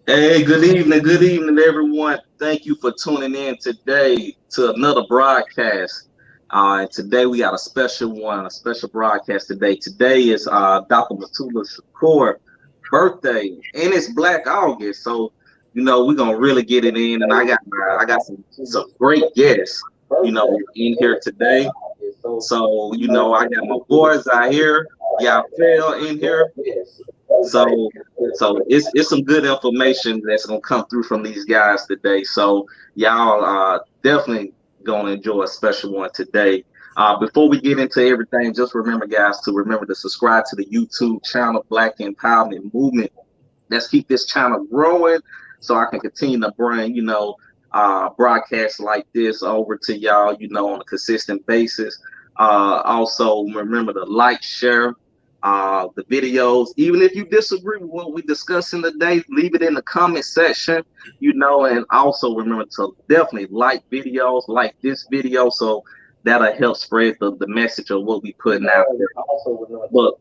Hey, good evening, everyone. Thank you for tuning in today to another broadcast. And today we got a special one, a special broadcast today. Today is Dr. Mutulu Shakur birthday, and it's Black August, so we're gonna really get it in. And I got some great guests, in here today. So I got my boys out here, y'all fell in here. So it's some good information that's gonna come through from these guys today. So y'all definitely gonna enjoy a special one today. Before we get into everything, just remember, guys, to remember to subscribe to the YouTube channel Black Empowerment Movement. Let's keep this channel growing so I can continue to bring broadcasts like this over to y'all, on a consistent basis. Also remember to like, share the videos. Even if you disagree with what we discussing today, leave it in the comment section, and also remember to definitely like videos like this video, so that'll help spread the message of what we putting out there. But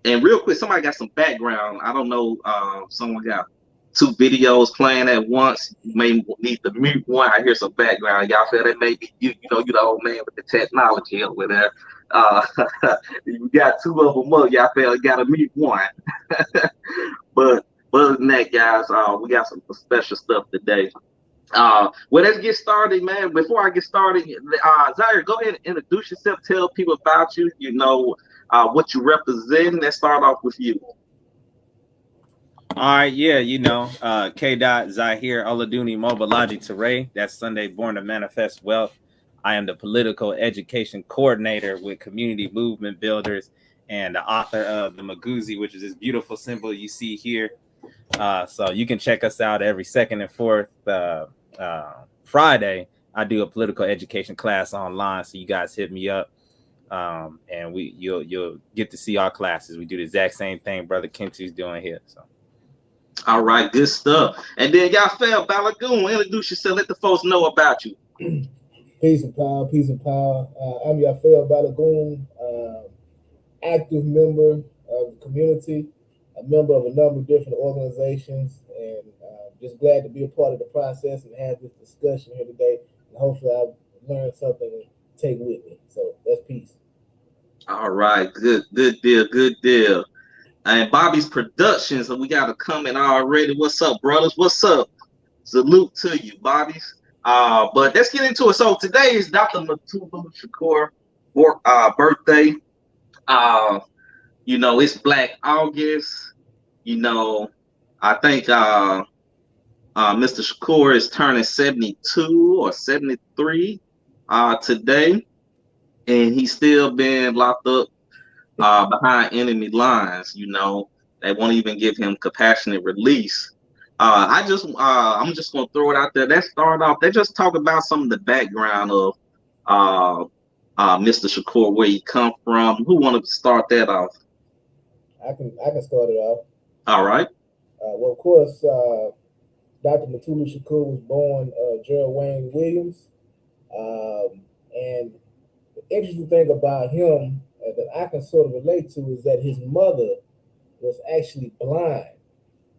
and real quick, somebody got some background. I don't know, someone got two videos playing at once. You may need to mute one. I hear some background. Y'all feel that maybe you the old man with the technology over there. Uh, you got two of them up. Y'all feel you got to mute one. but other than that, guys, we got some special stuff today. Well, let's get started, man. Before I get started, Zaire, go ahead and introduce yourself. Tell people about you. What you represent. Let's start off with you. All right, yeah, K. Zahir Oladuni Mobalaji Teray. That's Sunday Born to Manifest Wealth. I am the political education coordinator with Community Movement Builders and the author of the Maguzi, which is this beautiful symbol you see here. So you can check us out every second and fourth Friday. I do a political education class online, so you guys hit me up. And you'll get to see our classes. We do the exact same thing Brother Kentu's doing here. So. All right, good stuff. And then y'all fell Balagoon. Introduce yourself. Let the folks know about you. Peace and power, peace and power. I'm Yafael Balagoon, active member of the community, a member of a number of different organizations, and just glad to be a part of the process and have this discussion here today. And hopefully I've learned something to take with me. So that's peace. All right, good deal. And Bobby's Productions, and we got a comment already. What's up, brothers? What's up? Salute to you, Bobby's. But let's get into it. So today is Dr. Mutulu Shakur birthday. It's Black August. I think Mr. Shakur is turning 72 or 73 today, and he's still being locked up behind enemy lines. They won't even give him compassionate release. I'm just gonna throw it out there. Let's start off. They just talk about some of the background of Mr. Shakur, where he come from. Who wanted to start that off? I can start it off. All right. Well, of course, Dr. Mutulu Shakur was born Gerald Wayne Williams, and the interesting thing about him that I can sort of relate to is that his mother was actually blind.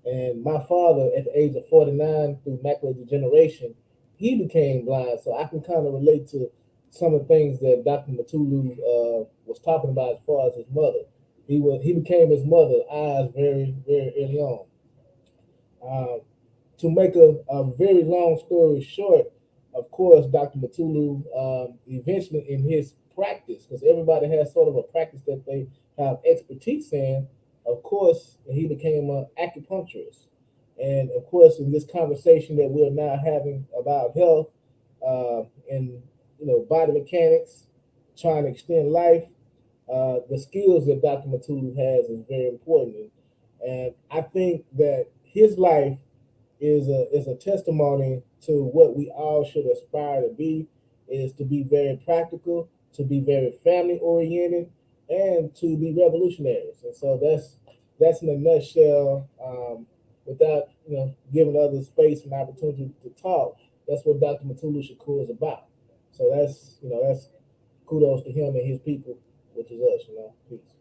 And my father, at the age of 49, through macular degeneration, he became blind. So I can kind of relate to some of the things that Dr. Mutulu was talking about as far as his mother. He became his mother's eyes very, very early on. To make a very long story short, of course, Dr. Mutulu eventually in his practice, because everybody has sort of a practice that they have expertise in, of course, he became an acupuncturist. And of course, in this conversation that we're now having about health and body mechanics, trying to extend life, the skills that Dr. Mutulu has is very important. And I think that his life is a testimony to what we all should aspire to be, is to be very practical, to be very family oriented, and to be revolutionaries. And so that's in a nutshell, without giving others space and opportunity to talk. That's what Dr. Mutulu Shakur is about. So that's kudos to him and his people, which is us. Peace.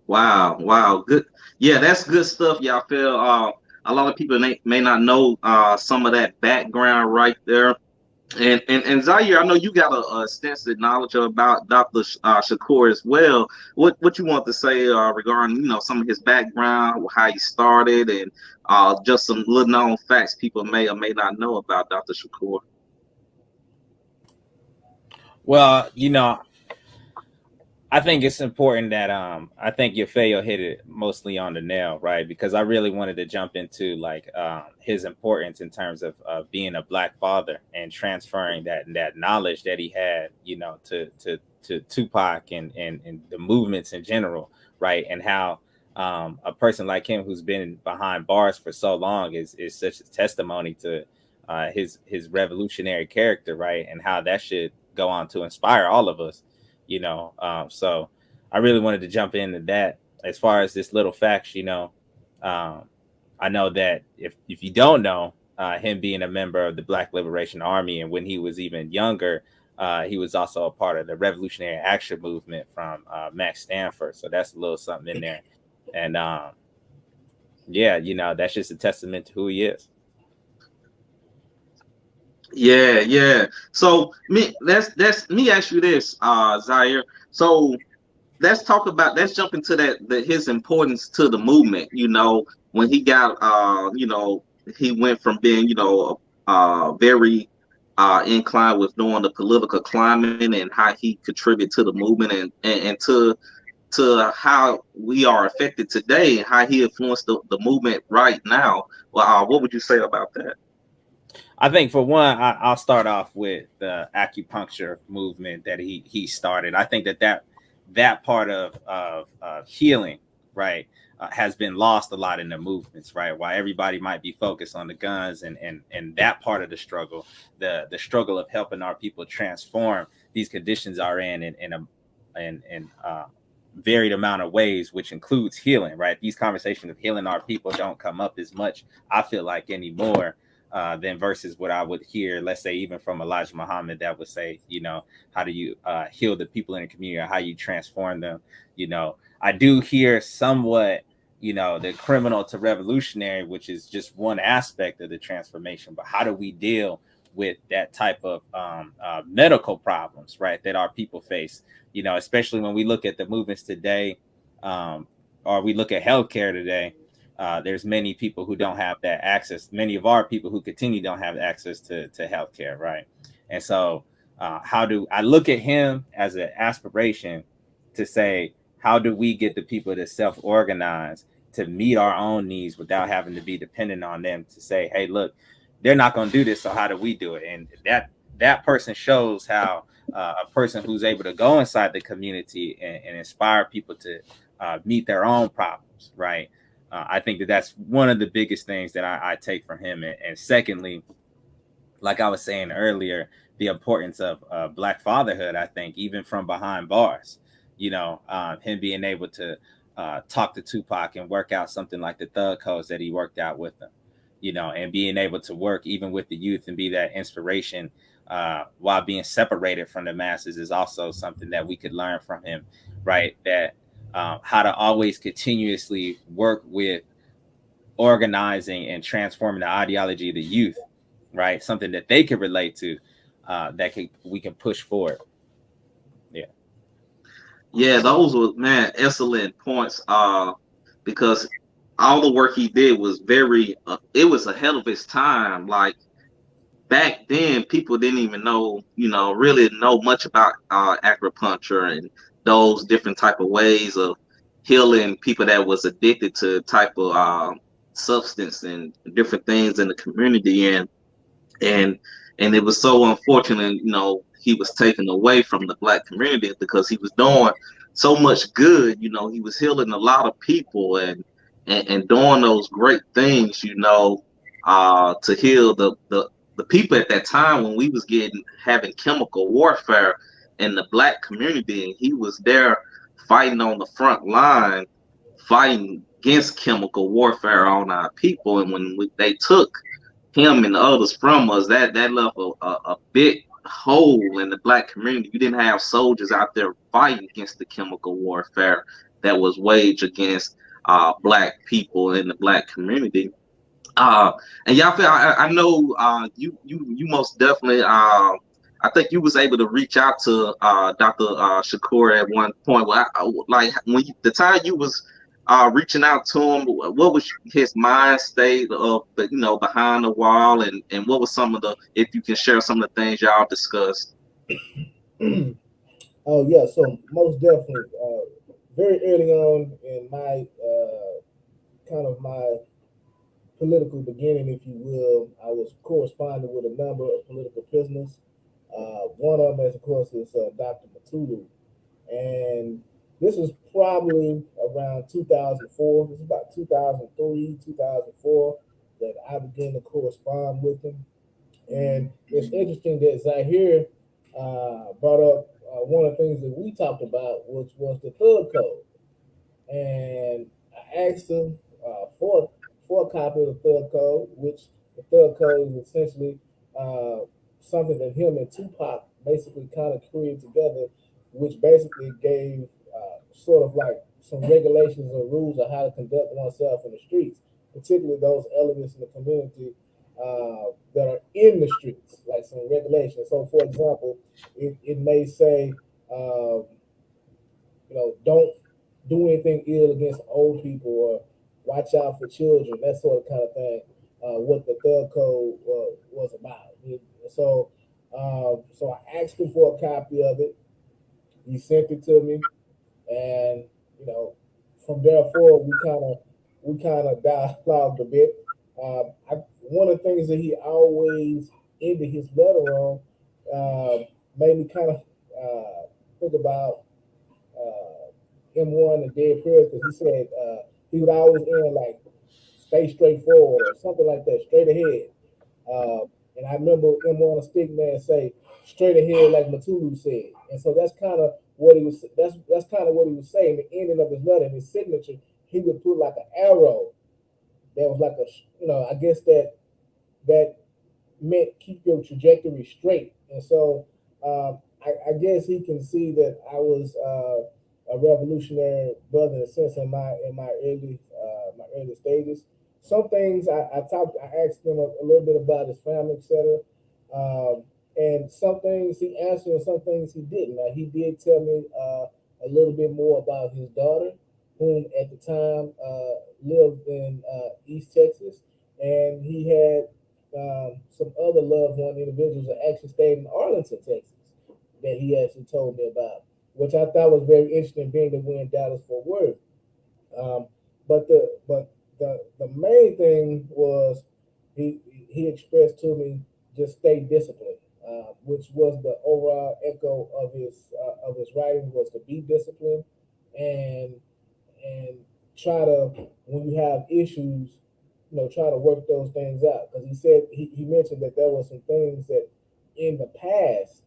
Wow, good. Yeah, that's good stuff, y'all feel. a lot of people may not know some of that background right there. And Zaire, I know you got a extensive knowledge about Dr. Shakur as well. What you want to say regarding some of his background, how he started, and just some little known facts people may or may not know about Dr. Shakur. Well, I think it's important that I think Yafeo hit it mostly on the nail, right? Because I really wanted to jump into like his importance in terms of being a black father and transferring that knowledge that he had, to Tupac and the movements in general, right? And how a person like him who's been behind bars for so long is such a testimony to his revolutionary character, right? And how that should go on to inspire all of us. So I really wanted to jump into that. As far as this little facts, I know that if you don't know, him being a member of the Black Liberation Army, and when he was even younger, he was also a part of the Revolutionary Action Movement from Max Stanford. So that's a little something in there. And that's just a testament to who he is. Yeah, yeah. So that's me ask you this, Zaire. So let's jump into his importance to the movement. When he got he went from being very inclined with knowing the political climate and how he contributed to the movement and to how we are affected today and how he influenced the movement right now. Well, what would you say about that? I think for one, I'll start off with the acupuncture movement that he started. I think that part of healing, right, has been lost a lot in the movements, right? While everybody might be focused on the guns and that part of the struggle, the struggle of helping our people transform these conditions are in varied amount of ways, which includes healing, right? These conversations of healing our people don't come up as much, I feel like, anymore. Than versus what I would hear, let's say, even from Elijah Muhammad, that would say, how do you heal the people in the community, or how you transform them? I do hear somewhat, the criminal to revolutionary, which is just one aspect of the transformation. But how do we deal with that type of medical problems, right, that our people face? Especially when we look at the movements today, or we look at healthcare today. There's many people who don't have that access. Many of our people who continue don't have access to healthcare, right? And so, how do I look at him as an aspiration to say, how do we get the people to self-organize to meet our own needs without having to be dependent on them to say, hey, look, they're not going to do this, so how do we do it? And that person shows how a person who's able to go inside the community and inspire people to meet their own problems, right? I think that's one of the biggest things that I take from him. And secondly, like I was saying earlier, the importance of Black fatherhood, I think, even from behind bars, him being able to talk to Tupac and work out something like the Thug Codes that he worked out with them, and being able to work even with the youth and be that inspiration while being separated from the masses is also something that we could learn from him, right? That how to always continuously work with organizing and transforming the ideology of the youth, right? Something that they can relate to, we can push forward. Yeah. Yeah, those were, man, excellent points. Because all the work he did was it was ahead of his time. Like back then, people didn't even know, really know much about acupuncture and those different type of ways of healing people that was addicted to type of substance and different things in the community. And and it was so unfortunate, he was taken away from the Black community because he was doing so much good. He was healing a lot of people and doing those great things, to heal the people at that time when we was having chemical warfare in the Black community, and he was there fighting on the front line, fighting against chemical warfare on our people. And when they took him and the others from us, that left a big hole in the Black community. You didn't have soldiers out there fighting against the chemical warfare that was waged against Black people in the Black community. Uh, and y'all feel I know you most definitely I think you was able to reach out to Dr. Shakur at one point. Well, like when the time you was reaching out to him, what was his mind state of behind the wall, and what was some of the, if you can share some of the things y'all discussed. Oh yeah, so most definitely, very early on in my kind of my political beginning, if you will, I was corresponding with a number of political prisoners. One of them, of course, is Dr. Mutulu, and this is probably around 2004. This is about 2003, 2004 that I began to correspond with him. And it's interesting that Zahir brought up one of the things that we talked about, which was the thug code. And I asked him for a copy of the thug code, which the thug code is essentially uh, something that him and Tupac basically kind of created together, which basically gave sort of like some regulations or rules of how to conduct oneself in the streets, particularly those elements in the community that are in the streets, like some regulations. So, for example, it may say, don't do anything ill against old people or watch out for children, that sort of kind of thing. What the thug code was about. So, so I asked him for a copy of it. He sent it to me, and you know, from there forward, we kind of dialogued a bit. One of the things that he always ended his letter on made me kind of think about M1 and Dead Prayers because he said he would always end like stay straightforward or something like that, straight ahead. And I remember M1 and Stickman say straight ahead like Mutulu said. And so that's kind of what he was that's kind of what he was saying. The ending of his letter, his signature, he would put like an arrow that was like I guess that meant keep your trajectory straight. And so I guess he can see that I was a revolutionary brother in a sense in my early stages. Some things I asked him a little bit about his family, etc. And some things he answered, and some things he didn't. Now he did tell me a little bit more about his daughter, whom at the time lived in East Texas, and he had some other loved one individuals that actually stayed in Arlington, Texas, that he actually told me about, which I thought was very interesting, being that we're in Dallas Fort Worth. Um, but the main thing was he expressed to me just stay disciplined, which was the overall echo of his writing was to be disciplined and and try to when you have issues, try to work those things out. Because he said he mentioned that there were some things that in the past,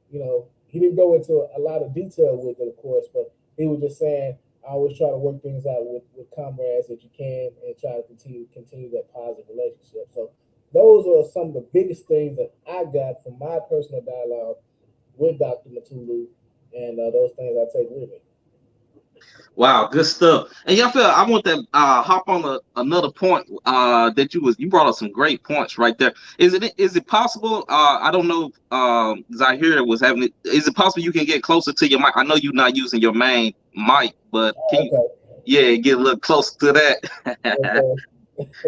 he didn't go into a lot of detail with it, of course, but he was just saying, I always try to work things out with comrades that you can and try to continue that positive relationship. So those are some of the biggest things that I got from my personal dialogue with Dr. Mutulu, and those things I take with me. Wow, good stuff. And y'all feel I want to hop on another point that you brought up some great points right there. Is it possible? I don't know. Zahir was having it. Is it possible you can get closer to your mic? I know you're not using your main mic, but can you? Okay. Yeah, get a little closer to that. Okay.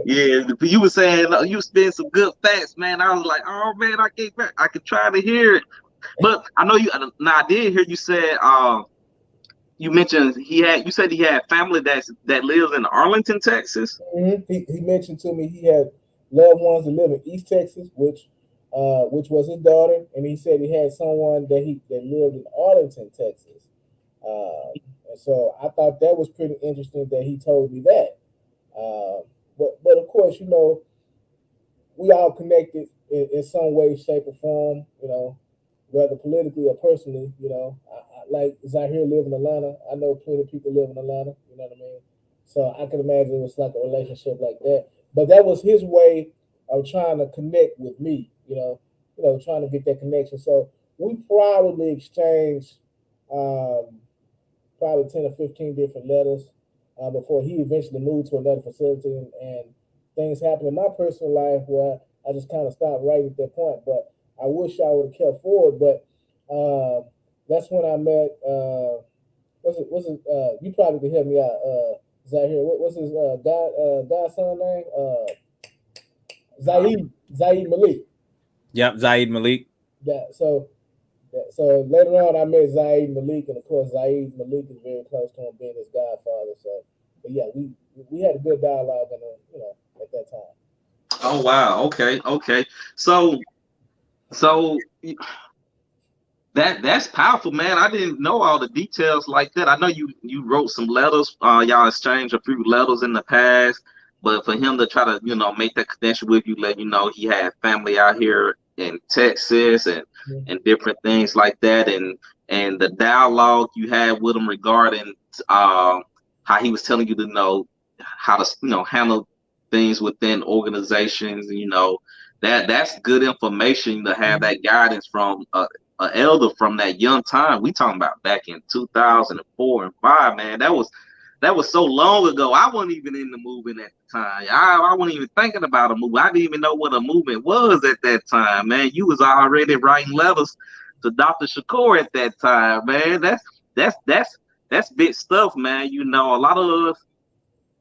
Yeah, you were saying you spend some good facts, man. I was like, oh man, I could try to hear it, but I know you. Now I did hear you said. You mentioned you said he had family that lives in Arlington, Texas. He mentioned to me he had loved ones that live in East Texas, which was his daughter, and he said he had someone that lived in Arlington, Texas. And so I thought that was pretty interesting that he told me that. But of course, we all connected in some way, shape, or form. Whether politically or personally. Like Zahir live in Atlanta. I know plenty of people live in Atlanta. You know what I mean? So I can imagine it was like a relationship like that. But that was his way of trying to connect with me. Trying to get that connection. So we probably exchanged um, probably 10 or 15 different letters before he eventually moved to another facility, and things happened in my personal life where I just kind of stopped right at that point. But I wish I would have kept forward. But that's when I met. You probably can help me out. Zahir. What's his godson name? Zaid Malik. Yep, Zaid Malik. So later on, I met Zaid Malik, and of course, Zaid Malik is very close to him being his godfather. So, but yeah, we had a good dialogue, and at that time. Oh wow. Okay. So that's powerful, man. I didn't know all the details like that. I know you wrote some letters. Y'all exchanged a few letters in the past, but for him to try to make that connection with you, let you know he had family out here in Texas and different things like that, and the dialogue you had with him regarding how he was telling you to know how to handle things within organizations. That's good information to have that guidance from an elder from that young time. We talking about back in 2004 and 5, man. That was so long ago. I wasn't even in the movement at the time. I wasn't even thinking about a movement. I didn't even know what a movement was at that time, man. You was already writing letters to Dr. Shakur at that time, man. That's big stuff, man. A lot of us,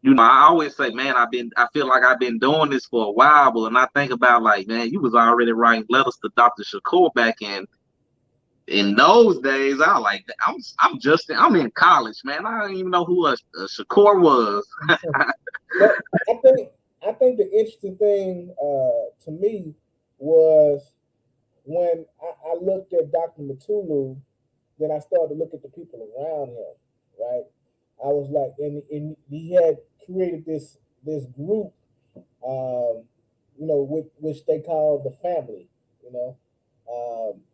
I always say, man, I feel like I've been doing this for a while, but when I think about, like, man, you was already writing letters to Dr. Shakur back in those days. I was like, I'm in college, man. I don't even know who a Shakur was. But I think the interesting thing to me was when I looked at Dr. Mutulu, then I started to look at the people around him, right? I was like, and he had created this group, which they called the family,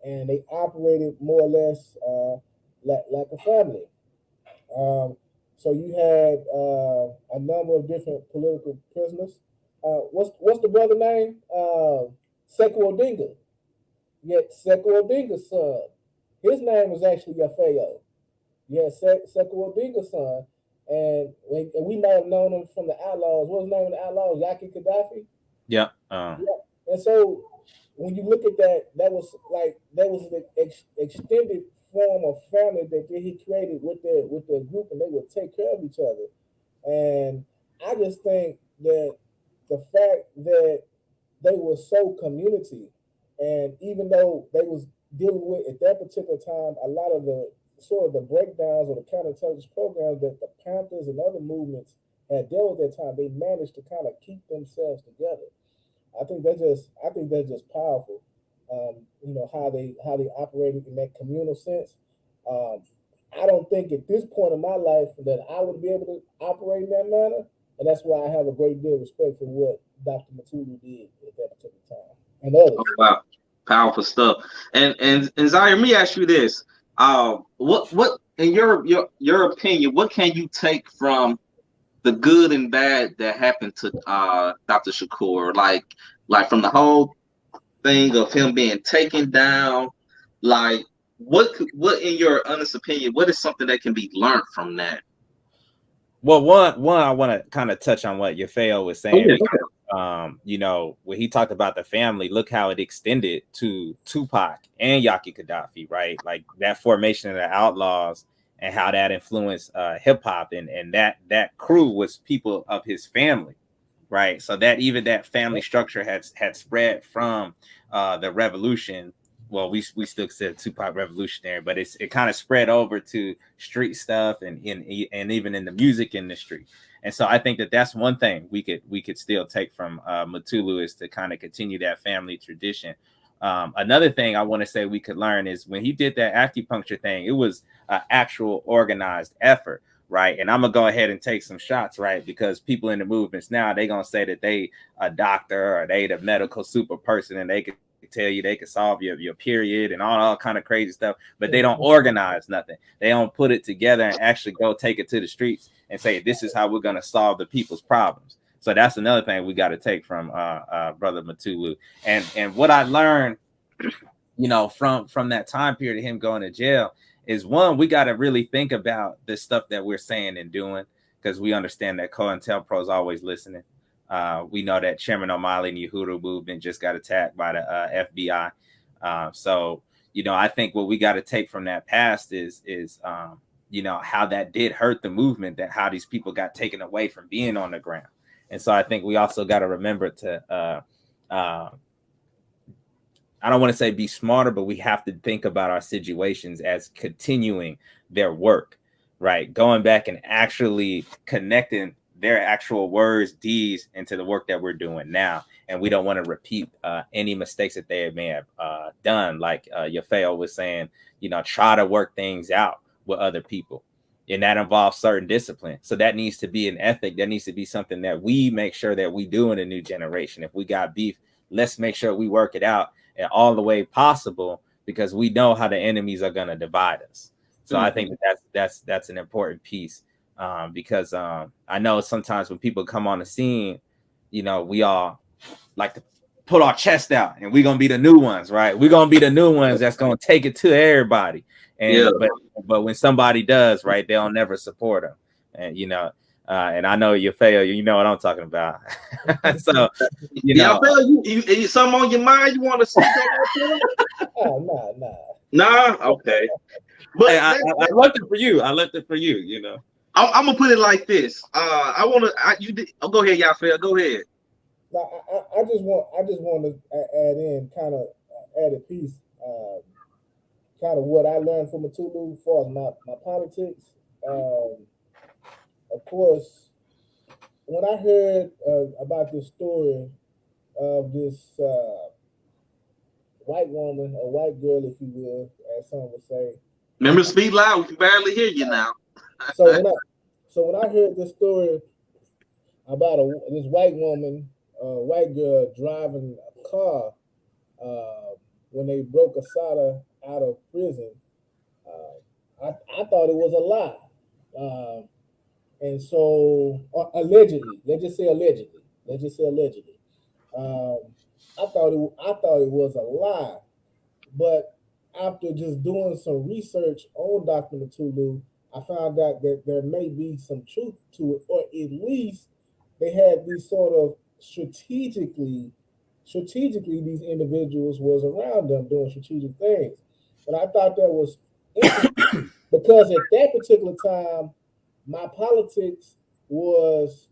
and they operated more or less like a family. So you had a number of different political prisoners. What's the brother name? Sekou Odinga. Yet Sekou Odinga's son, his name was actually Yafeo. Yeah, Sekou Odinga's son, and we might have known him from the Outlaws. What was the name of the Outlaws? Yaki Gaddafi. Yeah. Yeah. And so when you look at that, that was an extended form of family that he created with their group, and they would take care of each other. And I just think that the fact that they were so community, and even though they was dealing with at that particular time a lot of the sort of the breakdowns or the counterintelligence programs that the Panthers and other movements had dealt with at that time, they managed to kind of keep themselves together. I think that's just powerful. How they operated in that communal sense. I don't think at this point in my life that I would be able to operate in that manner, and that's why I have a great deal of respect for what Dr. Mutulu did at that particular time and others. Oh, wow, powerful stuff. And Zaire, let me ask you this: what in your opinion, what can you take from the good and bad that happened to Dr. Shakur? Like from the whole thing of him being taken down, like what in your honest opinion, what is something that can be learned from that? Well, one I want to kind of touch on what Yafeo was saying. When he talked about the family, look how it extended to Tupac and Yaki Gaddafi, right? Like that formation of the Outlaws and how that influenced hip hop, and that crew was people of his family, right? So that even that family structure had spread from the revolution. Well, we still said Tupac revolutionary, but it kind of spread over to street stuff and even in the music industry. And so I think that's one thing we could still take from Mutulu, is to kind of continue that family tradition. Another thing I want to say we could learn is when he did that acupuncture thing, it was an actual organized effort, right? And I'm gonna go ahead and take some shots, right? Because people in the movements now, they gonna say that they a doctor or they the medical super person, and they could tell you they could solve your period and all kind of crazy stuff, but they don't organize nothing. They don't put it together and actually go take it to the streets and say, this is how we're going to solve the people's problems. So that's another thing we got to take from Brother Mutulu. And what I learned, from that time period of him going to jail is, one, we got to really think about the stuff that we're saying and doing, because we understand that COINTELPRO is always listening. We know that Chairman O'Malley and Uhuru movement just got attacked by the FBI. So, I think what we got to take from that past is how that did hurt the movement, that how these people got taken away from being on the ground. And so I think we also got to remember to, I don't want to say be smarter, but we have to think about our situations as continuing their work, right? Going back and actually connecting their actual words, deeds into the work that we're doing now. And we don't want to repeat any mistakes that they may have done. Like Yafeo was saying, try to work things out with other people. And that involves certain discipline. So that needs to be an ethic. That needs to be something that we make sure that we do in a new generation. If we got beef, let's make sure we work it out in all the way possible, because we know how the enemies are going to divide us. So I think that's an important piece, because I know sometimes when people come on the scene, we all like to put our chest out and we're going to be the new ones, right? We're going to be the new ones that's going to take it to everybody. And but when somebody does, right, they'll never support them. And and I know you fail, you know what I'm talking about. So you something on your mind you want to say? Oh, nah. Okay. But hey, I left it for you. I'm gonna put it like this. Go ahead, Yafel. Go ahead. Now, I just want to add in kind of add a piece, kind of what I learned from Mutulu as far as my politics. Of course, when I heard about this story of this white woman or white girl, if you will, as some would say. Remember, speak loud. We can barely hear you now. So when I heard this story about this white woman, white girl driving a car when they broke Asada out of prison, I thought it was a lie. And so allegedly, let's just say allegedly. I thought it was a lie, but after just doing some research on Dr. Mutulu, I found out that there may be some truth to it, or at least they had these sort of strategically these individuals was around them doing strategic things. And I thought that was interesting because at that particular time, my politics was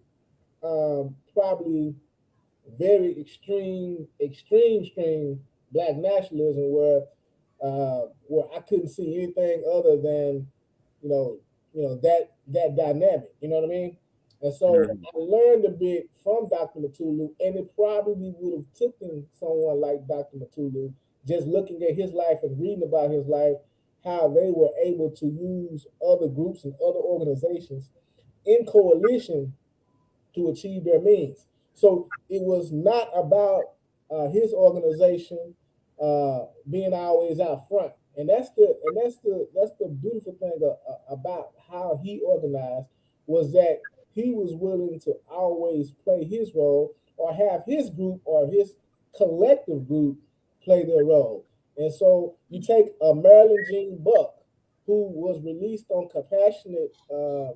probably very extreme black nationalism, where I couldn't see anything other than that dynamic. You know what I mean? And so I learned a bit from Dr. Mutulu, and it probably would have taken someone like Dr. Mutulu, just looking at his life and reading about his life, how they were able to use other groups and other organizations in coalition to achieve their means. So it was not about his organization being always out front, and that's the beautiful thing about how he organized, was that he was willing to always play his role, or have his group or his collective group play their role. And so you take a Marilyn Jean Buck, who was released on compassionate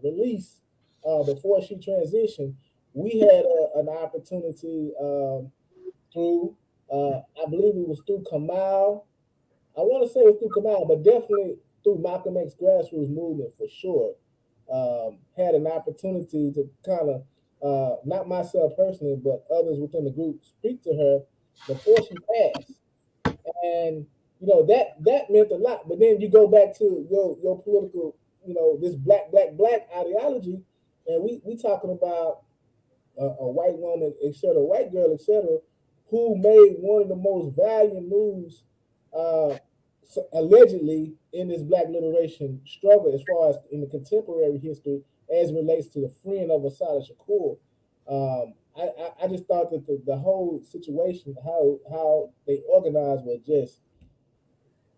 release before she transitioned. We had an opportunity through, I believe it was through Kamal. I want to say it was through Kamal, but definitely through Malcolm X grassroots movement for sure. Had an opportunity to kind of, not myself personally, but others within the group, speak to her before she passed. And that meant a lot. But then you go back to your political, this black ideology, and we talking about a white woman, etc., white girl, etc., who made one of the most valiant moves, allegedly, in this black liberation struggle, as far as in the contemporary history, as relates to the freeing of Assata Shakur. I just thought that the whole situation, how they organized, was just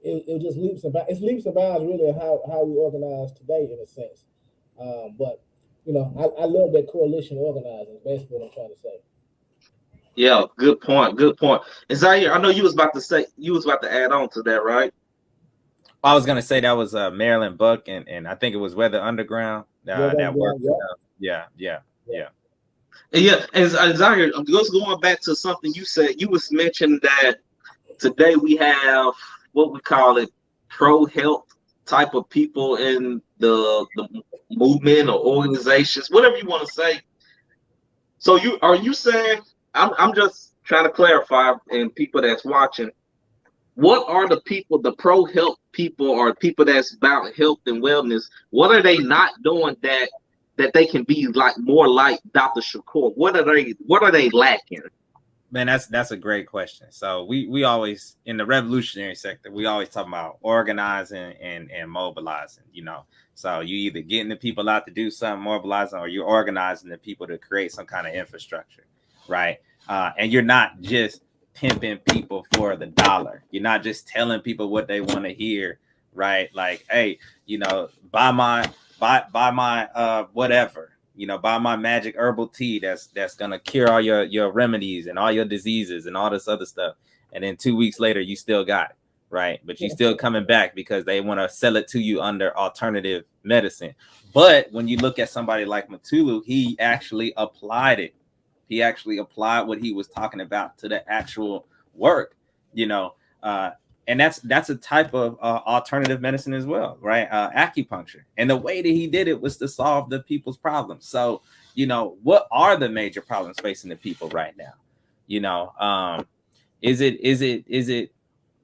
it just leaps and bounds. It's leaps and bounds really how we organize today, in a sense. But I love that coalition organizing. Basically, what I'm trying to say. Yeah, good point. And Zaire, I know you was about to add on to that, right? I was gonna say that was Marilyn Buck, and I think it was Weather Underground that worked. Yeah. Yeah, as I heard, just going back to something you said, you was mentioning that today we have what we call it pro health type of people in the movement or organizations, whatever you want to say. So you saying I'm just trying to clarify and people that's watching, what are the people, the pro health people or people that's about health and wellness, what are they not doing that they can be like more like Dr. Shakur? What are they lacking? Man, that's a great question. So we always in the revolutionary sector, we always talk about organizing and mobilizing, you know. So you either getting the people out to do something, mobilizing, or you're organizing the people to create some kind of infrastructure, right? And you're not just pimping people for the dollar. You're not just telling people what they want to hear, right? Like, hey, you know, buy my whatever, you know, buy my magic herbal tea that's gonna cure all your remedies and all your diseases and all this other stuff. And then 2 weeks later, you still got it, right? But you still coming back because they want to sell it to you under alternative medicine. But when you look at somebody like Mutulu, he actually applied it. He actually applied what he was talking about to the actual work, you know. And that's a type of alternative medicine as well, right? Acupuncture. And the way that he did it was to solve the people's problems. So, you know, what are the major problems facing the people right now? You know, is it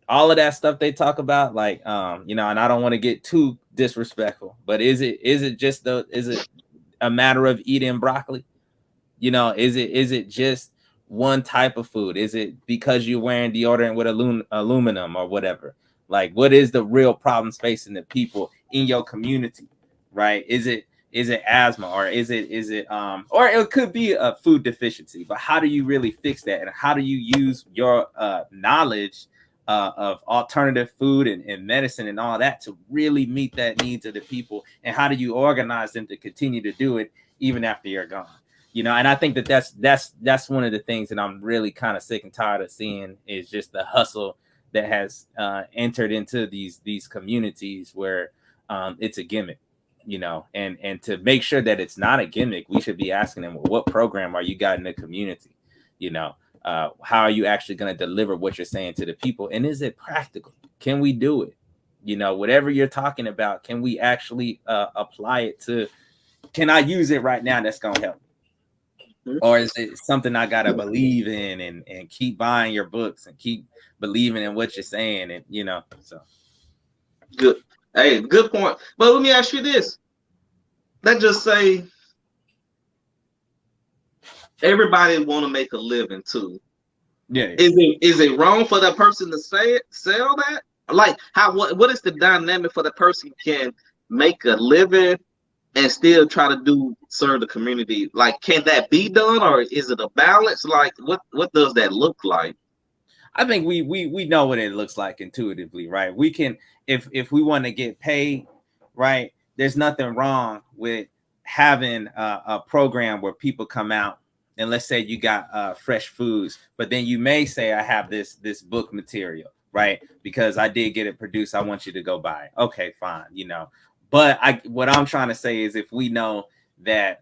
all of that stuff they talk about? Like, you know, and I don't want to get too disrespectful, but is it a matter of eating broccoli? You know, is it just one type of food? Is it because you're wearing deodorant with aluminum or whatever? Like, what is the real problems facing the people in your community, right? Is it asthma, or is it or it could be a food deficiency? But how do you really fix that, and how do you use your knowledge of alternative food and medicine and all that to really meet that needs of the people? And how do you organize them to continue to do it even after you're gone? You know, and I think that's one of the things that I'm really kind of sick and tired of seeing, is just the hustle that has entered into these communities where it's a gimmick, you know. And to make sure that it's not a gimmick, we should be asking them, well, what program are you got in the community? You know, how are you actually going to deliver what you're saying to the people? And is it practical? Can we do it? You know, whatever you're talking about, can we actually apply it to, can I use it right now that's going to help? Or is it something I gotta believe in and keep buying your books and keep believing in what you're saying? And you know, so Good. Hey, good point. But let me ask you this. Let's just say everybody want to make a living too. yeah. Is it wrong for that person to sell that? Like, what is the dynamic for the person can make a living and still try to serve the community? Like, can that be done, or is it a balance? Like, what does that look like? I think we know what it looks like intuitively, right? We can, if we want to get paid, right? There's nothing wrong with having a program where people come out, and let's say you got fresh foods, but then you may say, I have this book material, right? Because I did get it produced. I want you to go buy it. Okay, fine, you know. But what I'm trying to say is, if we know that,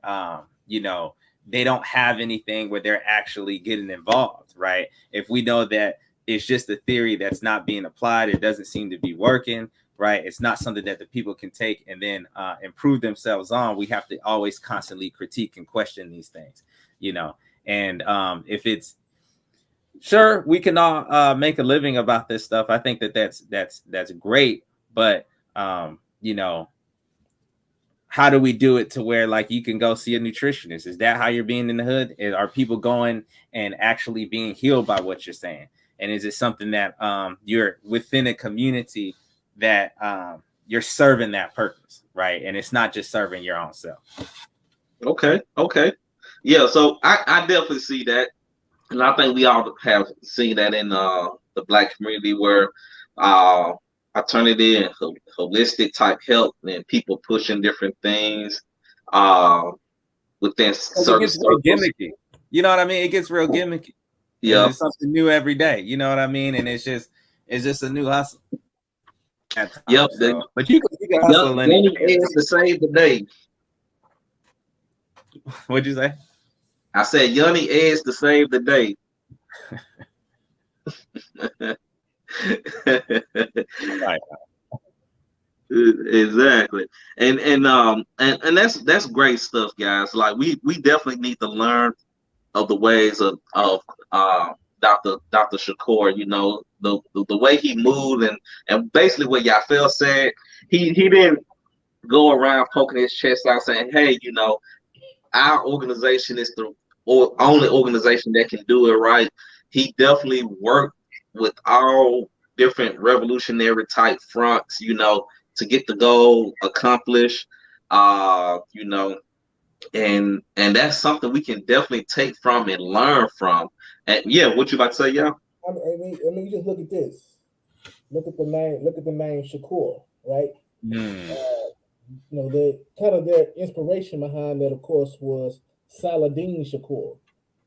you know, they don't have anything where they're actually getting involved, right? If we know that it's just a theory that's not being applied, it doesn't seem to be working, right? It's not something that the people can take and then improve themselves on. We have to always constantly critique and question these things, you know. And if it's, sure, we can all make a living about this stuff, I think that's great. But you know, how do we do it to where, like, you can go see a nutritionist? Is that how you're being in the hood? Are people going and actually being healed by what you're saying? And is it something that you're within a community that you're serving that purpose, right? And it's not just serving your own self. Okay. Yeah, so I definitely see that. And I think we all have seen that in the Black community, where alternative and holistic type health and people pushing different things within certain it gets real gimmicky. You know what I mean? It gets real gimmicky. Yeah, it's something new every day. You know what I mean? And it's just a new hustle. Yep. So, but you can hustle anything to save the day. What'd you say? I said Yoni Edge to save the day. Right. Exactly. And that's great stuff, guys. Like we definitely need to learn of the ways of Dr. Shakur, you know, the way he moved and basically what Yafel said, he didn't go around poking his chest out saying, hey, you know, our organization is the only organization that can do it right. He definitely worked with all different revolutionary type fronts, you know, to get the goal accomplished. You know, and that's something we can definitely take from and learn from. And yeah, what you about to say, yeah? I mean, just look at this. Look at the name. Look at the name Shakur, right? Mm. The kind of their inspiration behind that, of course, was Saladin Shakur,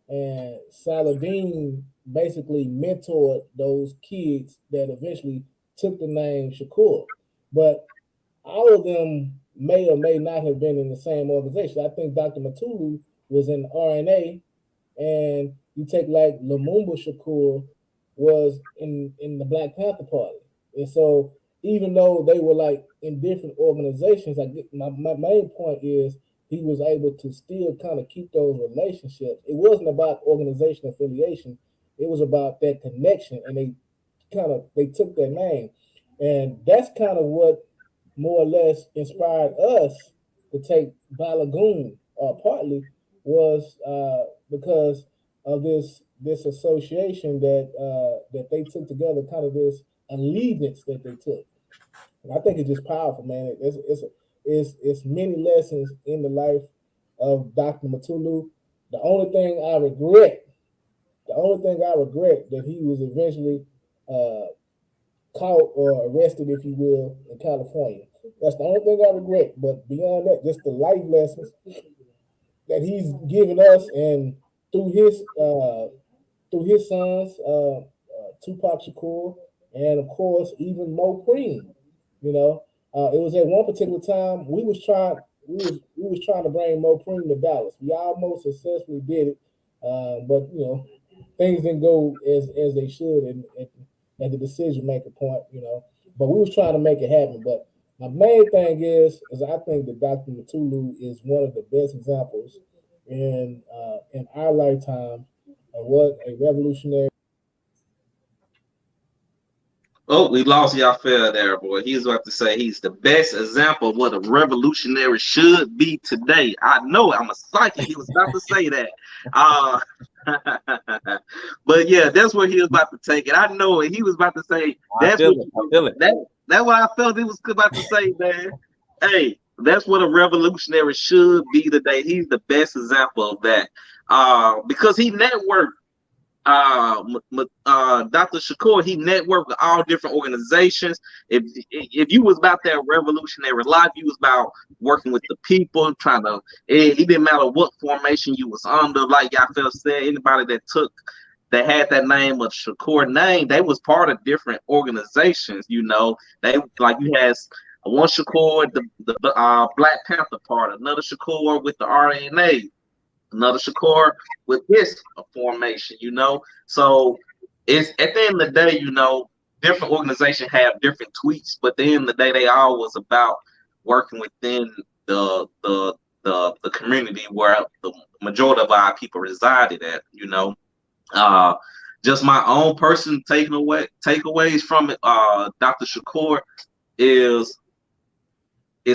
and Saladin basically mentored those kids that eventually took the name Shakur. But all of them may or may not have been in the same organization. I think Dr. Mutulu was in RNA, and you take like Lumumba Shakur was in the Black Panther Party, and so even though they were like in different organizations, I get my main point is he was able to still kind of keep those relationships. It wasn't about organization affiliation; it was about that connection, and they took their name, and that's kind of what more or less inspired us to take Balagoon, partly was because of this association that they took together, kind of this allegiance that they took. And I think it's just powerful, man. It's many lessons in the life of Dr. Mutulu. The only thing I regret that he was eventually uh, caught or arrested, if you will, in California. That's the only thing I regret. But beyond that, just the life lessons that he's given us, and through his sons, Tupac Shakur, and of course even Mo Cream. It was at one particular time we was trying to bring Mo Cream to Dallas. We almost successfully did it, but things didn't go as they should, at the decision maker point. But we was trying to make it happen. But my main thing is I think that Dr. Mutulu is one of the best examples in our lifetime of what a revolutionary. Oh, we lost Yafel there, boy. He was about to say he's the best example of what a revolutionary should be today. I know it. I'm a psychic. He was about to say that. Uh, but yeah, that's where he was about to take it. I know it. He was about to say I feel it. That's what I felt he was about to say, man. Hey, that's what a revolutionary should be today. He's the best example of that. Because he networked. Dr. Shakur, he networked with all different organizations. If you was about that revolutionary life, you was about working with the people, trying to. It didn't matter what formation you was under. Like Yafel said, anybody that had that name of Shakur name, they was part of different organizations. They like you had one Shakur, the Black Panther Party, another Shakur with the RNA, another Shakur with this formation, So it's at the end of the day, different organizations have different tweets, but at the end of the day, they all was about working within the community where the majority of our people resided at. Just my own personal takeaways from it, Dr. Shakur is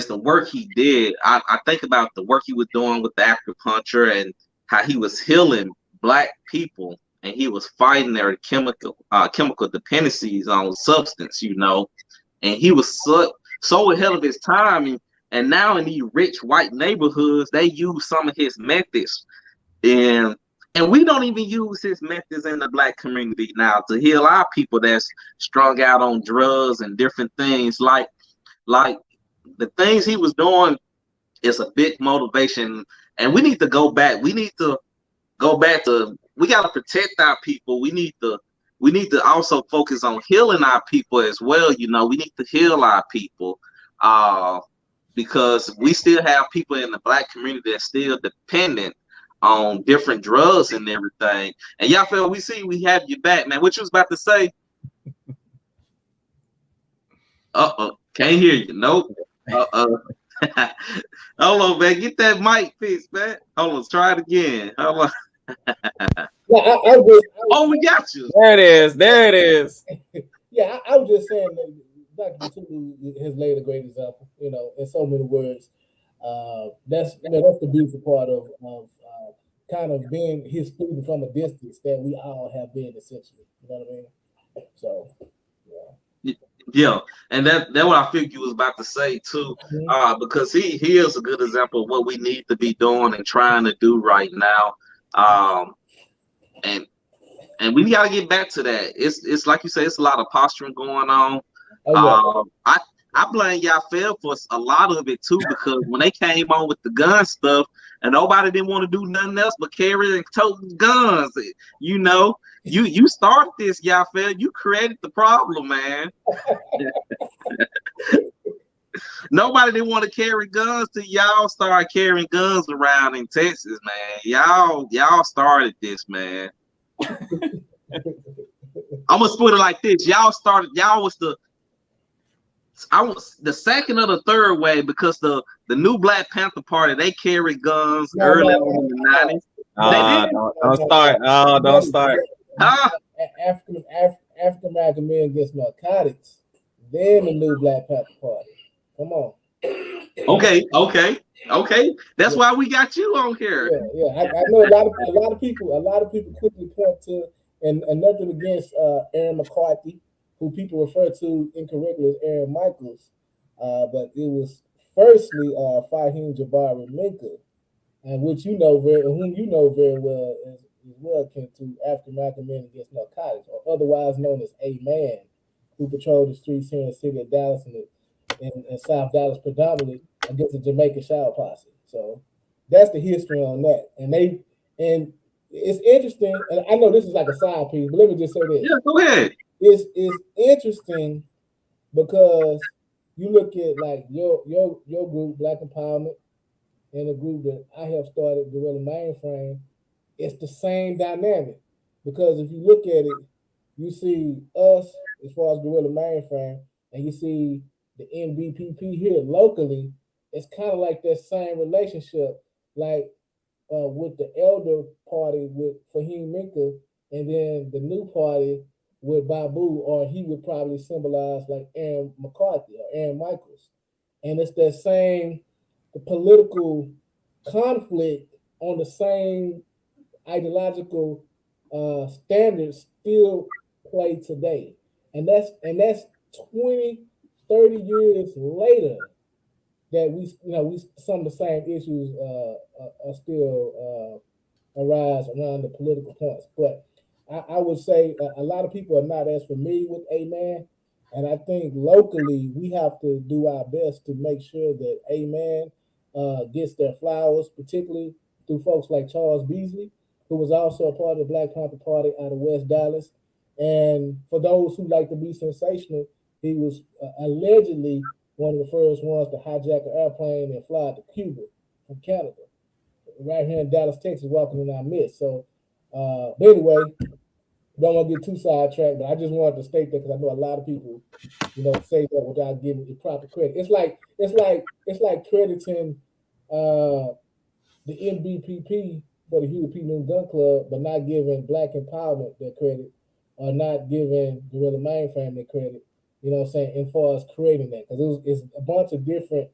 the work he did. I think about the work he was doing with the acupuncture and how he was healing Black people, and he was fighting their chemical dependencies on substance, and he was so ahead of his time. And now in these rich white neighborhoods, they use some of his methods, and we don't even use his methods in the Black community now to heal our people that's strung out on drugs and different things. Like the things he was doing is a big motivation, and we need to go back. We need to go back to. We got to protect our people. We need to also focus on healing our people as well. We need to heal our people, because we still have people in the Black community that's still dependent on different drugs and everything. And y'all feel we have you back, man. What you was about to say? Can't hear you. Nope. Hold on, man. Get that mic fixed, man. Hold on, try it again. Hold on. Oh, we got you. There it is. There it is. Yeah, I was just saying that Dr. Mutulu has laid a great example, in so many words. That's the beautiful part of kind of being his student from a distance that we all have been essentially. You know what I mean? So, yeah. Yeah, and that's what I think you was about to say too, because he is a good example of what we need to be doing and trying to do right now, and we got to get back to that. It's like you say, it's a lot of posturing going on. Oh, yeah. I blame Yaffel for a lot of it too, because when they came on with the gun stuff and nobody didn't want to do nothing else but carry and tote guns, you started this, Yaffel. You created the problem, man. Nobody didn't want to carry guns till y'all started carrying guns around in Texas, man. Y'all started this, man. I'm gonna put it like this: y'all was the second or the third way, because the new Black Panther Party, they carried guns early on in the 90s. Don't start. Oh, don't start. African American men against narcotics. Then the new Black Panther Party. Come on. Okay. That's why we got you on here. Yeah. I know a lot of people quickly point to, and nothing against Aaron McCarthy, who people refer to incorrectly as Aaron Michaels, but it was firstly Fahim Jabari Minka, and whom you know very well as well akin to African American men against narcotics, or otherwise known as A-Man, who patrolled the streets here in the city of Dallas and South Dallas predominantly against the Jamaican Shower Posse. So that's the history on that. And it's interesting, and I know this is like a side piece, but let me just say this. Yeah, go ahead. It's interesting because you look at like your group, Black Empowerment, and the group that I have started, Gorilla Mainframe. It's the same dynamic, because if you look at it, you see us as far as Gorilla Mainframe, and you see the NBPP here locally. It's kind of like that same relationship, like with the elder party with Fahim Minka, and then the new party with Babu, or he would probably symbolize like Aaron McCarthy or Aaron Michaels. And it's that same political conflict on the same ideological standards still play today. And that's 20, 30 years later that we some of the same issues are still arise around the political points. But I would say a lot of people are not as familiar with A-Man, and I think locally we have to do our best to make sure that A-Man gets their flowers, particularly through folks like Charles Beasley, who was also a part of the Black Panther Party out of West Dallas. And for those who like to be sensational, he was allegedly one of the first ones to hijack an airplane and fly to Cuba from Canada, right here in Dallas, Texas, walking in our midst. So, but anyway, don't want to get too sidetracked, but I just wanted to state that because I know a lot of people, say that without giving it proper credit. It's like crediting the NBPP for the Huey P. Newton Gun Club, but not giving Black Empowerment their credit, or not giving Gorilla Mainframe their credit. You know what I'm saying? As far as creating that, because it's a bunch of different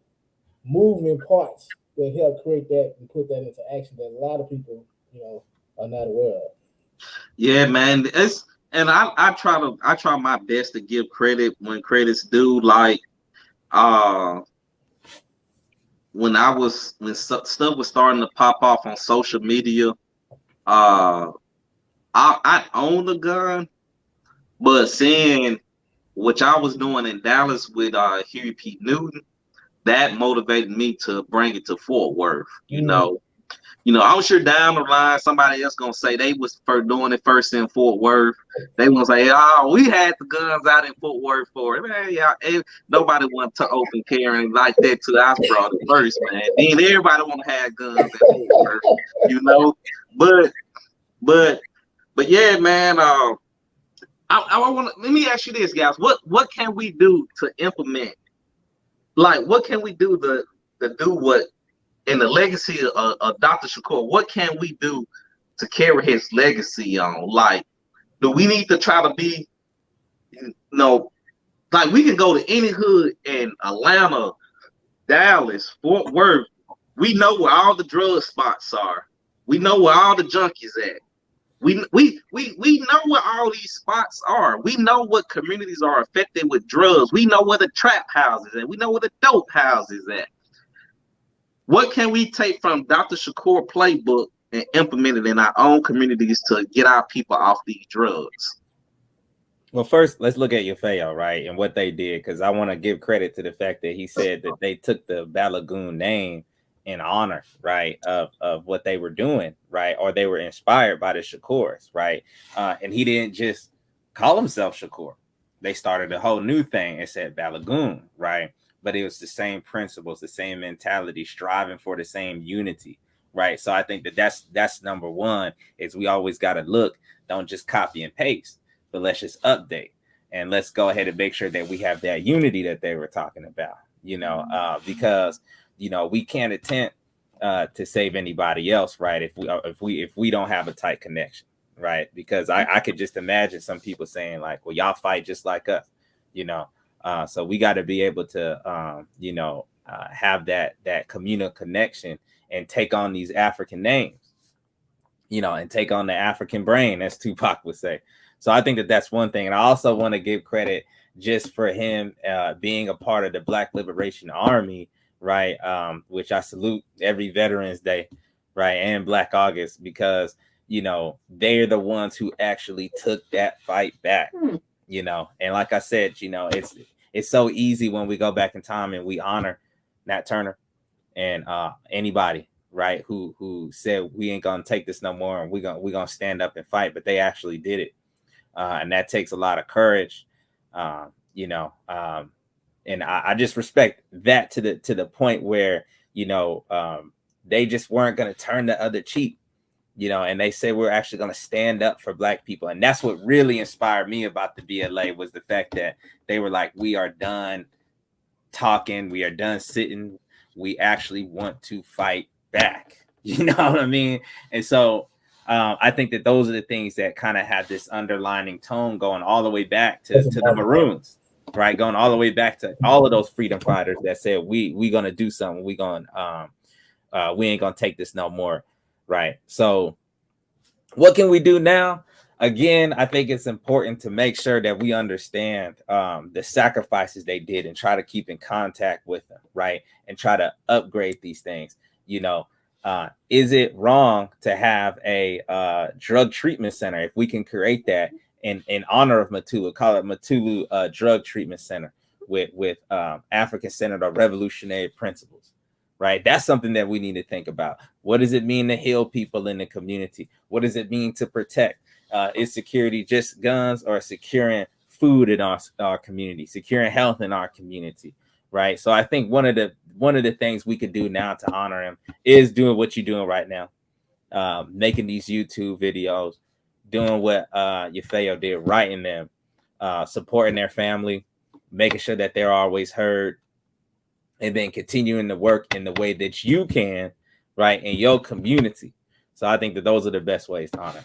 moving parts that help create that and put that into action that a lot of people, are not aware of. Yeah, man. I try my best to give credit when credit's due. Like, when stuff was starting to pop off on social media, I owned a gun, but seeing what y'all was doing in Dallas with Huey P. Newton, that motivated me to bring it to Fort Worth. I'm sure down the line somebody else gonna say they was doing it first in Fort Worth. They gonna say, "Oh, we had the guns out in Fort Worth for it." Man, yeah, nobody want to open carrying like that till I brought it first, man. Then everybody want to have guns at Fort Worth, you know. But but but yeah, man. I want to let me ask you this, guys. What can we do to implement? Like, what can we do to do what in the legacy of Dr. Shakur? What can we do to carry his legacy on? Like, do we need to try to be, like we can go to any hood in Atlanta, Dallas, Fort Worth. We know where all the drug spots are. We know where all the junkies at. We know where all these spots are. We know what communities are affected with drugs. We know where the trap houses at. We know where the dope houses at. What can we take from Dr. Shakur playbook and implement it in our own communities to get our people off these drugs? Well, first, let's look at Yafeo, right, and what they did, because I want to give credit to the fact that he said that they took the Balagoon name in honor, right, of what they were doing, right, or they were inspired by the Shakurs, right, and he didn't just call himself Shakur. They started a whole new thing and said Balagoon, right, but it was the same principles, the same mentality, striving for the same unity, right. So I think that that's number one, is we always got to look, don't just copy and paste, but let's just update and let's go ahead and make sure that we have that unity that they were talking about, because we can't attempt to save anybody else, right? If we don't have a tight connection, right? Because I could just imagine some people saying like, well, y'all fight just like us, so we got to be able to have that communal connection and take on these African names, and take on the African brain, as Tupac would say. So I think that that's one thing. And I also want to give credit just for him being a part of the Black Liberation Army, right? Which I salute every Veterans Day, right? And Black August, because, they're the ones who actually took that fight back, And like I said, it's so easy when we go back in time and we honor Nat Turner and anybody, right, who said we ain't gonna take this no more and we're gonna stand up and fight, but they actually did it. And that takes a lot of courage, and I just respect that to the point where, they just weren't going to turn the other cheek, and they say we're actually going to stand up for Black people. And that's what really inspired me about the BLA, was the fact that they were like, we are done talking, we are done sitting, we actually want to fight back. You know what I mean? And so I think that those are the things that kind of have this underlining tone going all the way back to the Maroons, right? Going all the way back to all of those freedom fighters that said, we gonna do something. We ain't gonna take this no more, right? So what can we do now? Again, I think it's important to make sure that we understand the sacrifices they did and try to keep in contact with them, right? And try to upgrade these things, is it wrong to have a drug treatment center? If we can create that in honor of Mutulu, call it Mutulu Drug Treatment Center with African Centered or Revolutionary Principles, right? That's something that we need to think about. What does it mean to heal people in the community? What does it mean to protect? Is security just guns, or securing food in our community, securing health in our community? Right. So I think one of the things we could do now to honor him is doing what you're doing right now, making these YouTube videos, doing what Yafeo did, writing them, supporting their family, making sure that they're always heard, and then continuing to work in the way that you can, right, in your community. So I think that those are the best ways to honor.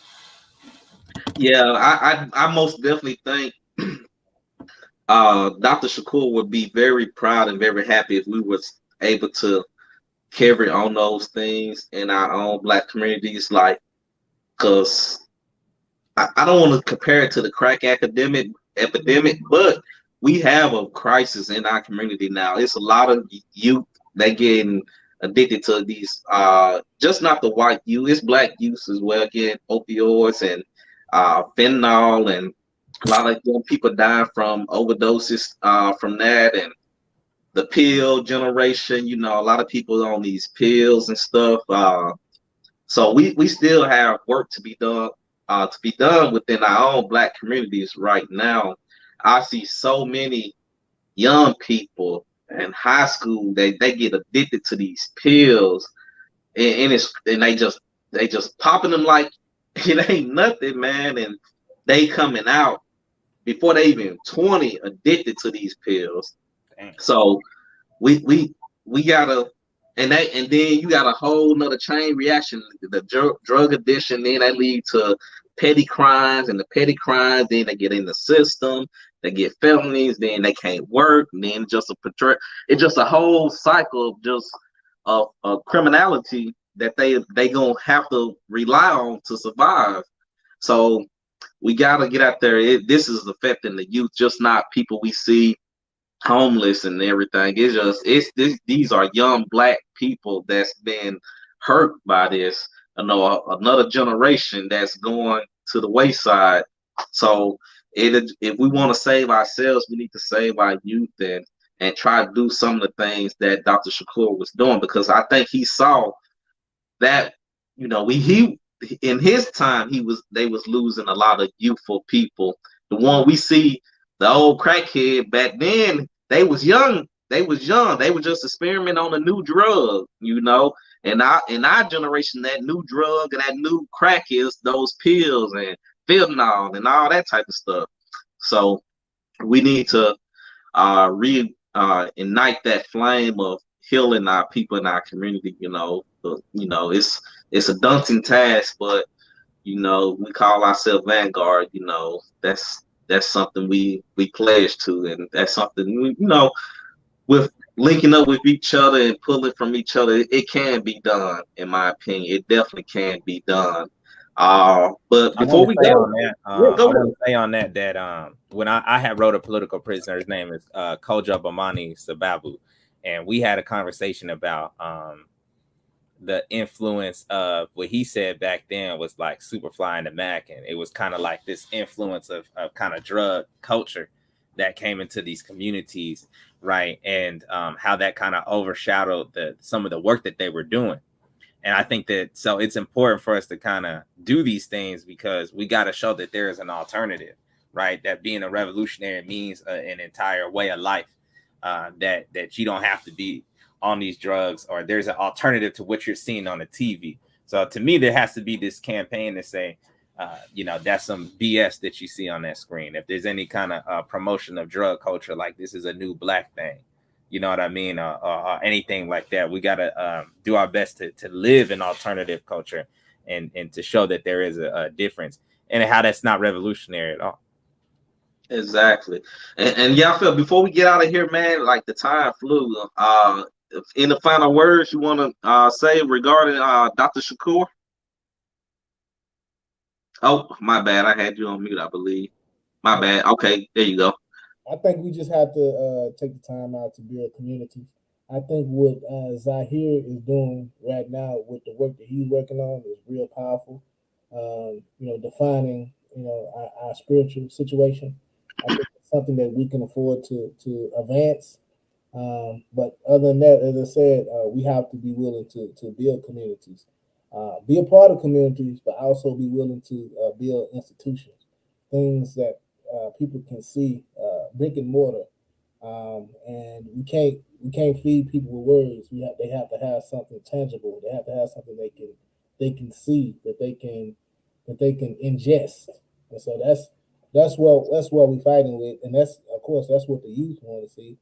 Yeah, I most definitely think Dr. Shakur would be very proud and very happy if we was able to carry on those things in our own Black communities, because I don't want to compare it to the crack epidemic, but we have a crisis in our community now. It's a lot of youth that getting addicted to these, just not the white youth, it's Black youth as well, getting opioids and fentanyl, and a lot of young people die from overdoses from that, and the pill generation. A lot of people on these pills and stuff. So we still have work to be done within our own Black communities right now. I see so many young people in high school, they get addicted to these pills, and they just popping them like it ain't nothing, man. And they coming out before they even 20 addicted to these pills. Dang. So we gotta, and then you got a whole nother chain reaction. The drug addiction, then that lead to petty crimes, and the petty crimes, then they get in the system, they get felonies, then they can't work, and then it's just a whole cycle of just of criminality that they gonna have to rely on to survive. So we gotta get out there. This is affecting the youth, just not people we see homeless and everything. These are young Black people that's been hurt by this. I know another generation that's going to the wayside. So if we want to save ourselves, we need to save our youth and try to do some of the things that Dr. Shakur was doing, because I think he saw that, he in his time they was losing a lot of youthful people. The one we see, the old crackhead back then, they was young. They was young. They were just experimenting on a new drug, And in our generation, that new drug and that new crack is those pills and fentanyl and all that type of stuff. So we need to ignite that flame of healing our people in our community. It's a daunting task, but we call ourselves Vanguard. That's something we pledge to, and that's something with linking up with each other and pulling from each other, it can be done. In my opinion, it definitely can be done. But before we go, I want to say on that when I had wrote a political prisoner, his name is Kojo Bamani Sababu, and we had a conversation about the influence of what he said back then was like Superfly and the Mac, and it was kind of like this influence of kind of drug culture that came into these communities, right? And how that kind of overshadowed some of the work that they were doing. And I think that so it's important for us to kind of do these things because we got to show that there is an alternative, right? That being a revolutionary means an entire way of life, that you don't have to be on these drugs, or there's an alternative to what you're seeing on the TV. So to me, there has to be this campaign to say, that's some BS that you see on that screen. If there's any kind of promotion of drug culture, like this is a new Black thing, you know what I mean? Or anything like that. We got to do our best to live in alternative culture and to show that there is a difference and how that's not revolutionary at all. Exactly. And yeah, Phil, before we get out of here, man, like the time flew. In the final words you want to say regarding Dr. Shakur? Oh, my bad. I had you on mute, I believe. My bad. Okay, there you go. I think we just have to take the time out to build communities. I think what Zahir is doing right now with the work that he's working on is real powerful. Defining our spiritual situation. I think it's something that we can afford to advance. But other than that, as I said, we have to be willing to build communities, be a part of communities, but also be willing to build institutions, things that people can see, brick and mortar. And we can't feed people with words. They have to have something tangible. They have to have something they can see, that they can ingest. And so that's what we're fighting with, and that's what the youth want to see.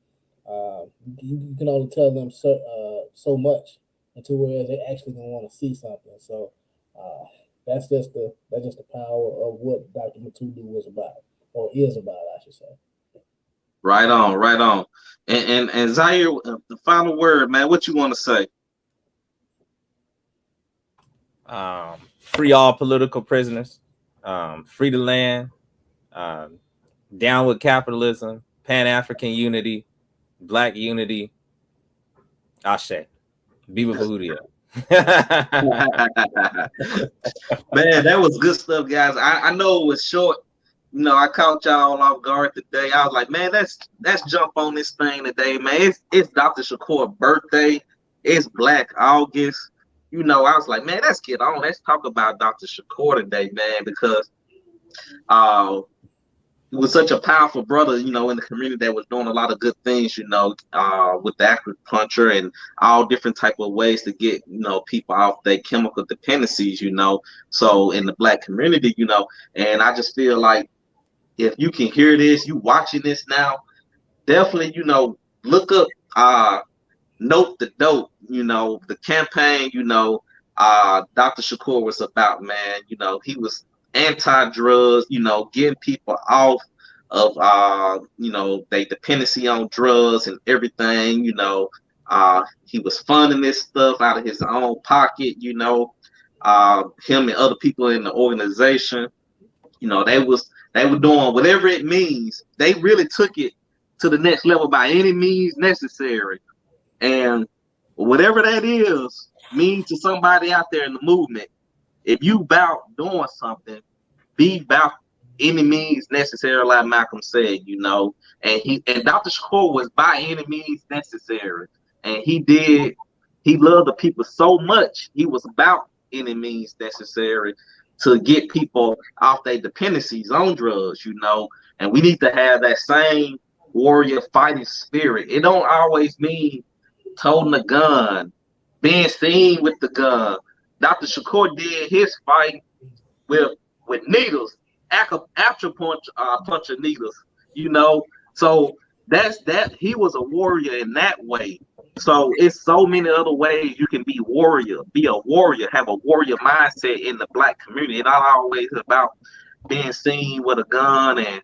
You can only tell them so much until where they actually gonna want to see something. So that's just the power of what Dr. Mutulu was about, or is about, I should say. Right on. And Zaire, the final word, man. What you want to say? Free all political prisoners. Free the land. Down with capitalism. Pan-African unity. Black unity. Ashe. Viva Vahudia. Man, that was good stuff, guys. I know it was short. I caught y'all off guard today. I was like, man, let's jump on this thing today, man. It's Dr. Shakur's birthday. It's Black August. I was like, man, let's get on. Let's talk about Dr. Shakur today, man, because he was such a powerful brother, in the community that was doing a lot of good things, with the acupuncture and all different type of ways to get, people off their chemical dependencies, So in the Black community, and I just feel like if you can hear this, you watching this now, definitely, look up Note the Dope, the campaign, Dr. Shakur was about, man. He was anti-drugs, getting people off of they dependency on drugs and everything, he was funding this stuff out of his own pocket, him and other people in the organization, they were doing whatever it means. They really took it to the next level by any means necessary. And whatever that is means to somebody out there in the movement, if you about doing something, be about any means necessary, like Malcolm said, and Dr. Shakur was by any means necessary. And he loved the people so much, he was about any means necessary to get people off their dependencies on drugs, and we need to have that same warrior fighting spirit. It don't always mean holding a gun, being seen with the gun. Dr. Shakur did his fight with needles, punch of needles, So that's that. He was a warrior in that way. So it's so many other ways you can be a warrior, have a warrior mindset in the Black community. It's not always about being seen with a gun and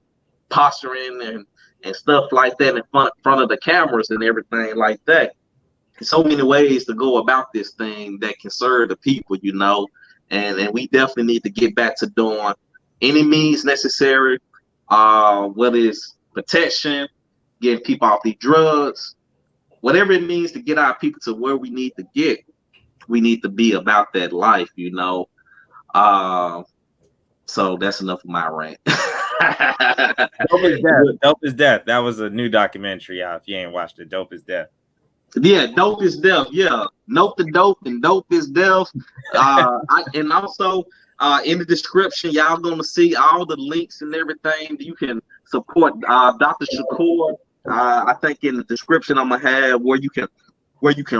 posturing and stuff like that in front of the cameras and everything like that. So many ways to go about this thing that can serve the people, and we definitely need to get back to doing any means necessary, whether it's protection, getting people off these drugs, whatever it means to get our people to where we need to get. We need to be about that life, So that's enough of my rant. Dope is Death. Dope is Death. That was a new documentary out. If you ain't watched it, Dope is Death. Yeah, Dope is Death. Yeah, Note the Dope and Dope is Death. And also in the description, y'all gonna see all the links and everything. You can support Dr. Shakur. I think in the description I'm gonna have where you can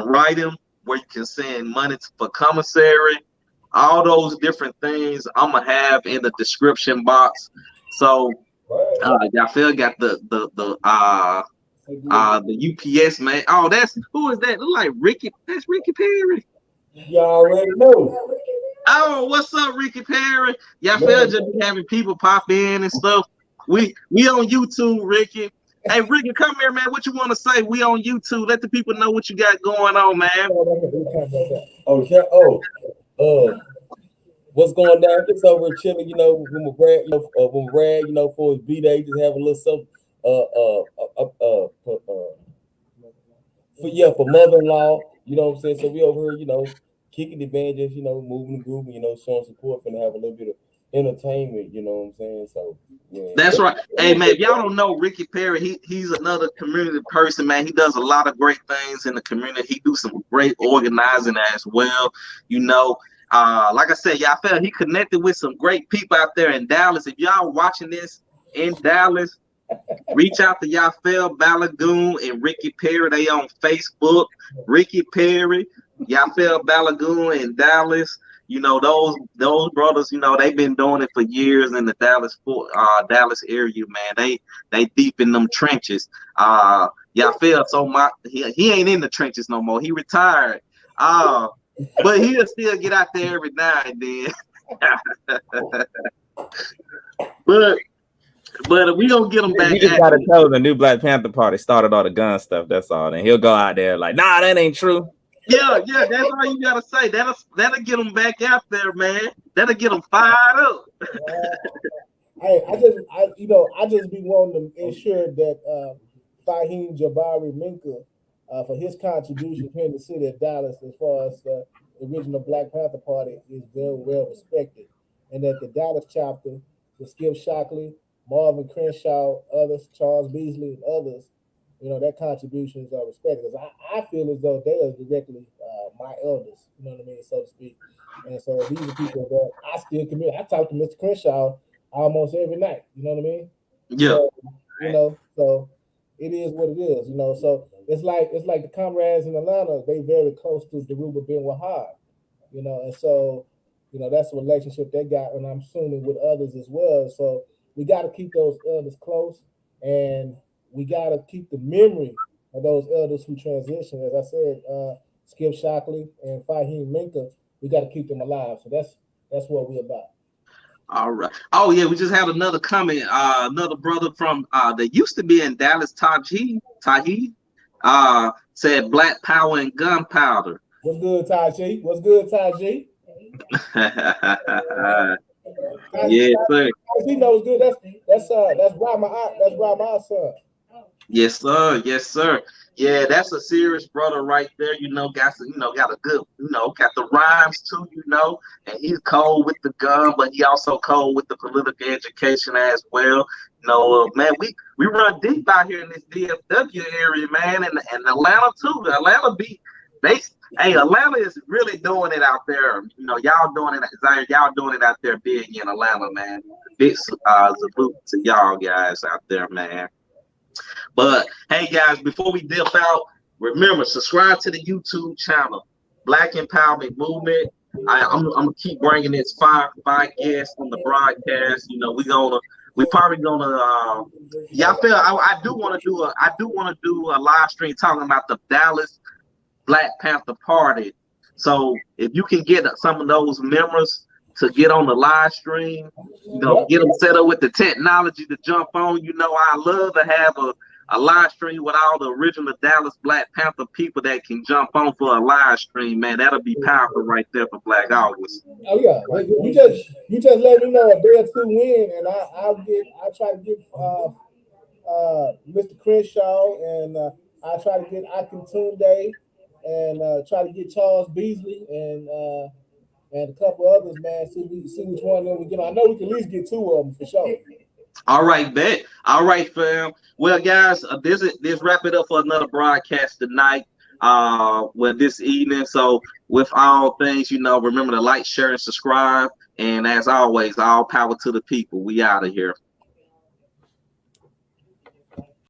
write him, where you can send money for commissary, all those different things I'm gonna have in the description box. So y'all feel got the UPS man. Oh, who is that? Look like Ricky. That's Ricky Perry. You already know. Oh, what's up, Ricky Perry? Y'all feel just be having people pop in and stuff. We on YouTube, Ricky. Hey, Ricky, come here, man. What you want to say? We on YouTube. Let the people know what you got going on, man. What's going down? It's over chilling, when Brad, for his B-Day, just have a little something. For mother-in-law, you know what I'm saying? So we over here, kicking the band, just, moving the group, showing support, and have a little bit of entertainment, you know what I'm saying? So yeah. That's right. Hey man, if y'all don't know Ricky Perry, he's another community person, man. He does a lot of great things in the community. He do some great organizing as well, like I said, y'all felt he connected with some great people out there in Dallas. If y'all watching this in Dallas, reach out to Yafel Balagoon and Ricky Perry. They on Facebook. Ricky Perry, Yafel Balagoon in Dallas. Those brothers, they've been doing it for years in the Dallas area, man. They deep in them trenches. Yafel, so he ain't in the trenches no more. He retired. But he'll still get out there every now and then. But we gonna get him back. You just gotta tell him the new Black Panther Party started all the gun stuff. That's all. And he'll go out there like, nah, that ain't true. Yeah, that's all you gotta say. That'll get him back out there, man. That'll get him fired up. Hey, I just be wanting to ensure that Fahim Jabari Minka, for his contribution here in the city of Dallas, as far as the original Black Panther Party, is very well respected, and that the Dallas chapter, with Skip Shockley, Marvin Crenshaw, others, Charles Beasley, and others, That contributions are respected. Because I feel as though they are directly my elders, you know what I mean, so to speak. And so these are people that I still commit. I talk to Mr. Crenshaw almost every night, you know what I mean? Yeah. So, so it is what it is. So it's like the comrades in Atlanta, they very close to Deruba bin Wahab, and so that's a relationship they got, and I'm assuming with others as well. So we got to keep those elders close, and we got to keep the memory of those elders who transitioned. As I said, Skip Shockley and Fahim Minka, we got to keep them alive. So that's what we're about. All right. Oh yeah, we just had another comment. Another brother from that used to be in Dallas, Tahi, said Black Power and Gunpowder. What's good, Taji? What's good, Taji? Yes, sir. He knows good. That's Rama son. Yes, sir. Yes, sir. Yeah, that's a serious brother right there. Got a good, got the rhymes too. And he's cold with the gun, but he also cold with the political education as well. Man, we run deep out here in this DFW area, man, and Atlanta too. Atlanta is really doing it out there. Y'all doing it, Zaire, y'all doing it out there big in Atlanta, man. Big salute to y'all guys out there, man. But hey, guys, before we dip out, remember, subscribe to the YouTube channel, Black Empowerment Movement. I'm gonna keep bringing this five guests on the broadcast. We probably gonna I do want to do a live stream talking about the Dallas Black Panther Party. So if you can get some of those members to get on the live stream, get them set up with the technology to jump on. I love to have a live stream with all the original Dallas Black Panther people that can jump on for a live stream, man. That'll be powerful right there for Black August. Oh yeah, you just let me know if they're to win, and I try to get Mr. Crenshaw, and I try to get Akintunde, and try to get Charles Beasley, and a couple others, man. See which one of them we get. I know we can at least get two of them for sure. All right, bet. All right, fam. Well, guys, this wrap it up for another broadcast tonight. This evening. So, with all things, remember to like, share, and subscribe. And as always, all power to the people. We out of here.